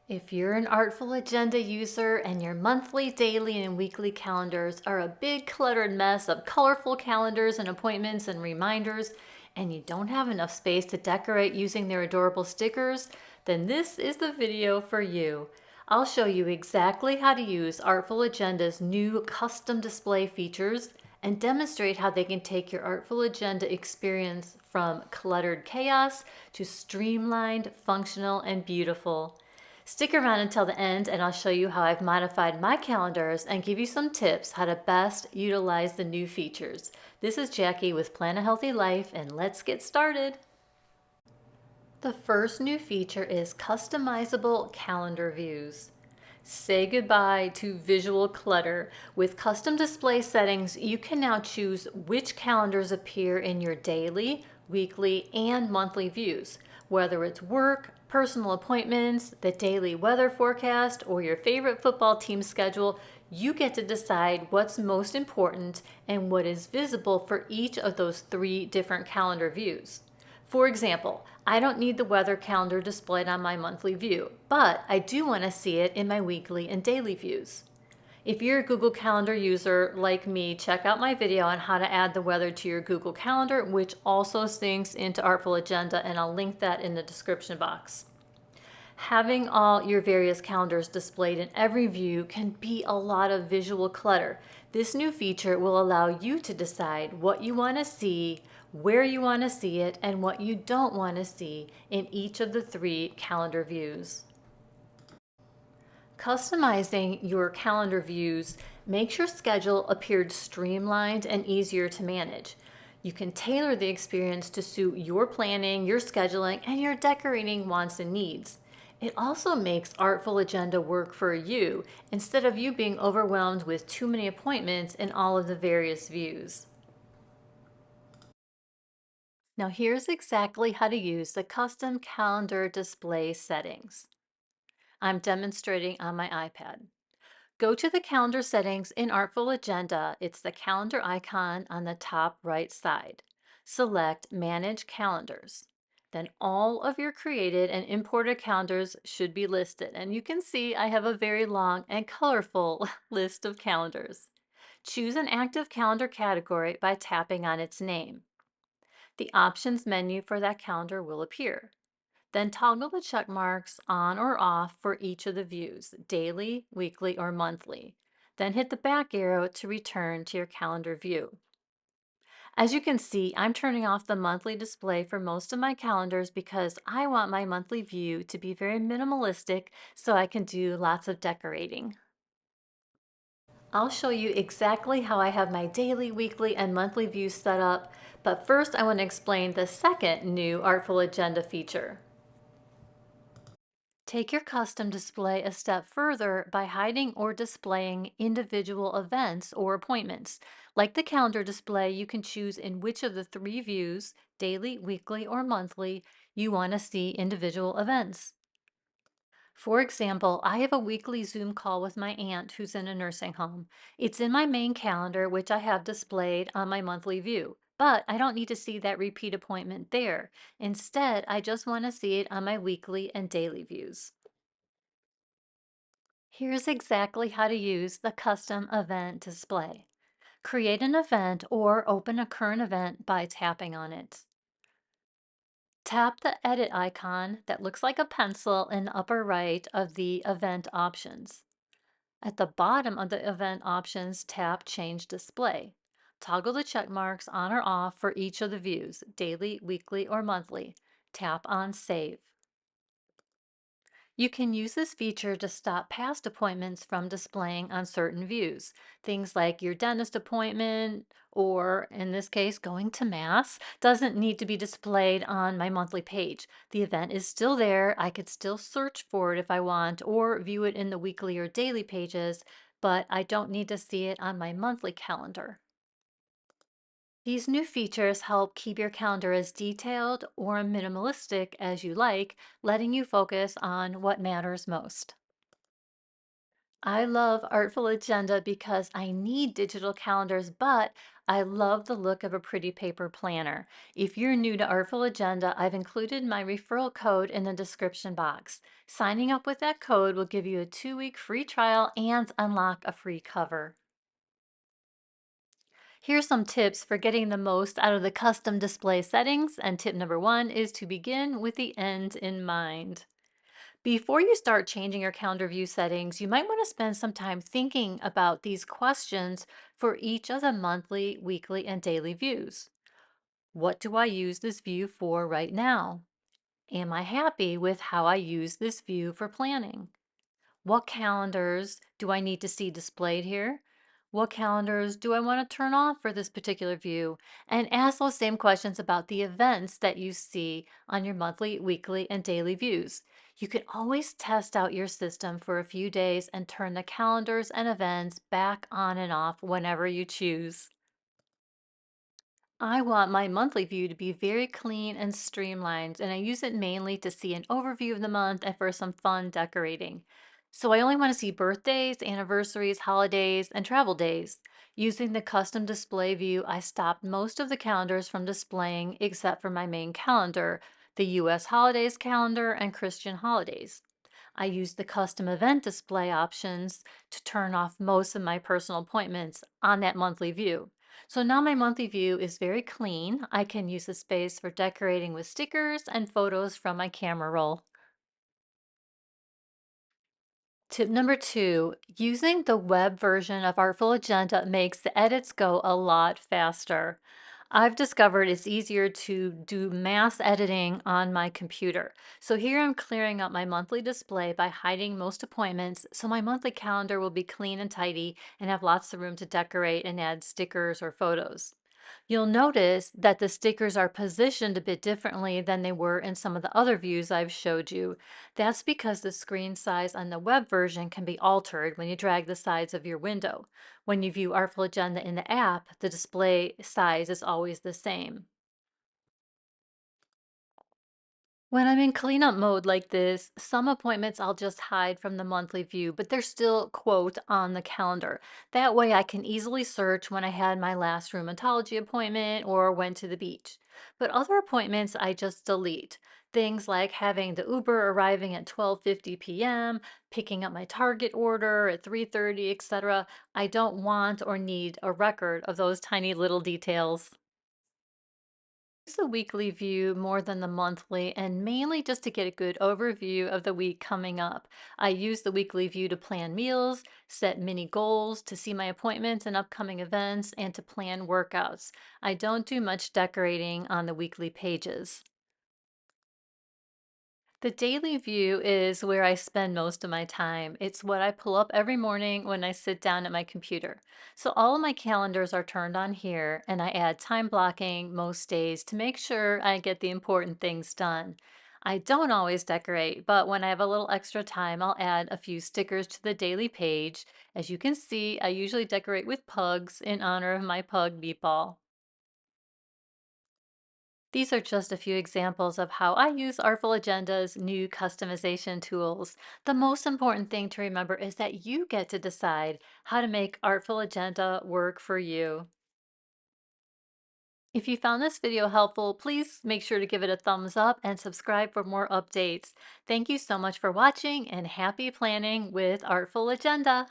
If you're an Artful Agenda user and your monthly, daily, and weekly calendars are a big cluttered mess of colorful calendars and appointments and reminders, and you don't have enough space to decorate using their adorable stickers, then this is the video for you. I'll show you exactly how to use Artful Agenda's new custom display features and demonstrate how they can take your Artful Agenda experience from cluttered chaos to streamlined, functional, and beautiful. Stick around until the end and I'll show you how I've modified my calendars and give you some tips how to best utilize the new features. This is Jackie with Plan a Healthy Life, and let's get started. The first new feature is customizable calendar views. Say goodbye to visual clutter. With custom display settings, you can now choose which calendars appear in your daily, weekly, and monthly views, whether it's work, personal appointments, the daily weather forecast, or your favorite football team schedule. You get to decide what's most important and what is visible for each of those three different calendar views. For example, I don't need the weather calendar displayed on my monthly view, but I do want to see it in my weekly and daily views. If you're a Google Calendar user like me, check out my video on how to add the weather to your Google Calendar, which also syncs into Artful Agenda, and I'll link that in the description box. Having all your various calendars displayed in every view can be a lot of visual clutter. This new feature will allow you to decide what you want to see, where you want to see it, and what you don't want to see in each of the three calendar views. Customizing your calendar views makes your schedule appear streamlined and easier to manage. You can tailor the experience to suit your planning, your scheduling, and your decorating wants and needs. It also makes Artful Agenda work for you instead of you being overwhelmed with too many appointments in all of the various views. Now here's exactly how to use the custom calendar display settings. I'm demonstrating on my iPad. Go to the calendar settings in Artful Agenda. It's the calendar icon on the top right side. Select Manage Calendars. Then all of your created and imported calendars should be listed. And you can see I have a very long and colorful list of calendars. Choose an active calendar category by tapping on its name. The options menu for that calendar will appear. Then toggle the check marks on or off for each of the views, daily, weekly, or monthly. Then hit the back arrow to return to your calendar view. As you can see, I'm turning off the monthly display for most of my calendars because I want my monthly view to be very minimalistic so I can do lots of decorating. I'll show you exactly how I have my daily, weekly, and monthly views set up, but first I want to explain the second new Artful Agenda feature. Take your custom display a step further by hiding or displaying individual events or appointments. Like the calendar display, you can choose in which of the three views, daily, weekly, or monthly, you want to see individual events. For example, I have a weekly Zoom call with my aunt who's in a nursing home. It's in my main calendar, which I have displayed on my monthly view. But I don't need to see that repeat appointment there. Instead, I just want to see it on my weekly and daily views. Here's exactly how to use the custom event display. Create an event or open a current event by tapping on it. Tap the edit icon that looks like a pencil in the upper right of the event options. At the bottom of the event options, tap Change Display. Toggle the check marks on or off for each of the views, daily, weekly, or monthly. Tap on Save. You can use this feature to stop past appointments from displaying on certain views. Things like your dentist appointment, or in this case, going to Mass, doesn't need to be displayed on my monthly page. The event is still there. I could still search for it if I want, or view it in the weekly or daily pages, but I don't need to see it on my monthly calendar. These new features help keep your calendar as detailed or minimalistic as you like, letting you focus on what matters most. I love Artful Agenda because I need digital calendars, but I love the look of a pretty paper planner. If you're new to Artful Agenda, I've included my referral code in the description box. Signing up with that code will give you a 2-week free trial and unlock a free cover. Here's some tips for getting the most out of the custom display settings. And tip number one is to begin with the end in mind. Before you start changing your calendar view settings, you might want to spend some time thinking about these questions for each of the monthly, weekly, and daily views. What do I use this view for right now? Am I happy with how I use this view for planning? What calendars do I need to see displayed here? What calendars do I want to turn off for this particular view? And ask those same questions about the events that you see on your monthly, weekly, and daily views. You can always test out your system for a few days and turn the calendars and events back on and off whenever you choose. I want my monthly view to be very clean and streamlined, and I use it mainly to see an overview of the month and for some fun decorating. So I only want to see birthdays, anniversaries, holidays, and travel days. Using the custom display view, I stopped most of the calendars from displaying except for my main calendar, the US holidays calendar and Christian holidays. I use the custom event display options to turn off most of my personal appointments on that monthly view. So now my monthly view is very clean. I can use the space for decorating with stickers and photos from my camera roll. Tip number two, using the web version of Artful Agenda makes the edits go a lot faster. I've discovered it's easier to do mass editing on my computer. So here I'm clearing up my monthly display by hiding most appointments, so my monthly calendar will be clean and tidy and have lots of room to decorate and add stickers or photos. You'll notice that the stickers are positioned a bit differently than they were in some of the other views I've showed you. That's because the screen size on the web version can be altered when you drag the sides of your window. When you view Artful Agenda in the app, the display size is always the same. When I'm in cleanup mode like this, some appointments I'll just hide from the monthly view, but they're still, quote, on the calendar. That way I can easily search when I had my last rheumatology appointment or went to the beach. But other appointments I just delete. Things like having the Uber arriving at 12:50 p.m., picking up my Target order at 3:30, etc. I don't want or need a record of those tiny little details. Use the weekly view more than the monthly, and mainly just to get a good overview of the week coming up. I use the weekly view to plan meals, set mini goals, to see my appointments and upcoming events, and to plan workouts. I don't do much decorating on the weekly pages. The daily view is where I spend most of my time. It's what I pull up every morning when I sit down at my computer. So all of my calendars are turned on here, and I add time blocking most days to make sure I get the important things done. I don't always decorate, but when I have a little extra time, I'll add a few stickers to the daily page. As you can see, I usually decorate with pugs in honor of my pug Meatball. These are just a few examples of how I use Artful Agenda's new customization tools. The most important thing to remember is that you get to decide how to make Artful Agenda work for you. If you found this video helpful, please make sure to give it a thumbs up and subscribe for more updates. Thank you so much for watching, and happy planning with Artful Agenda!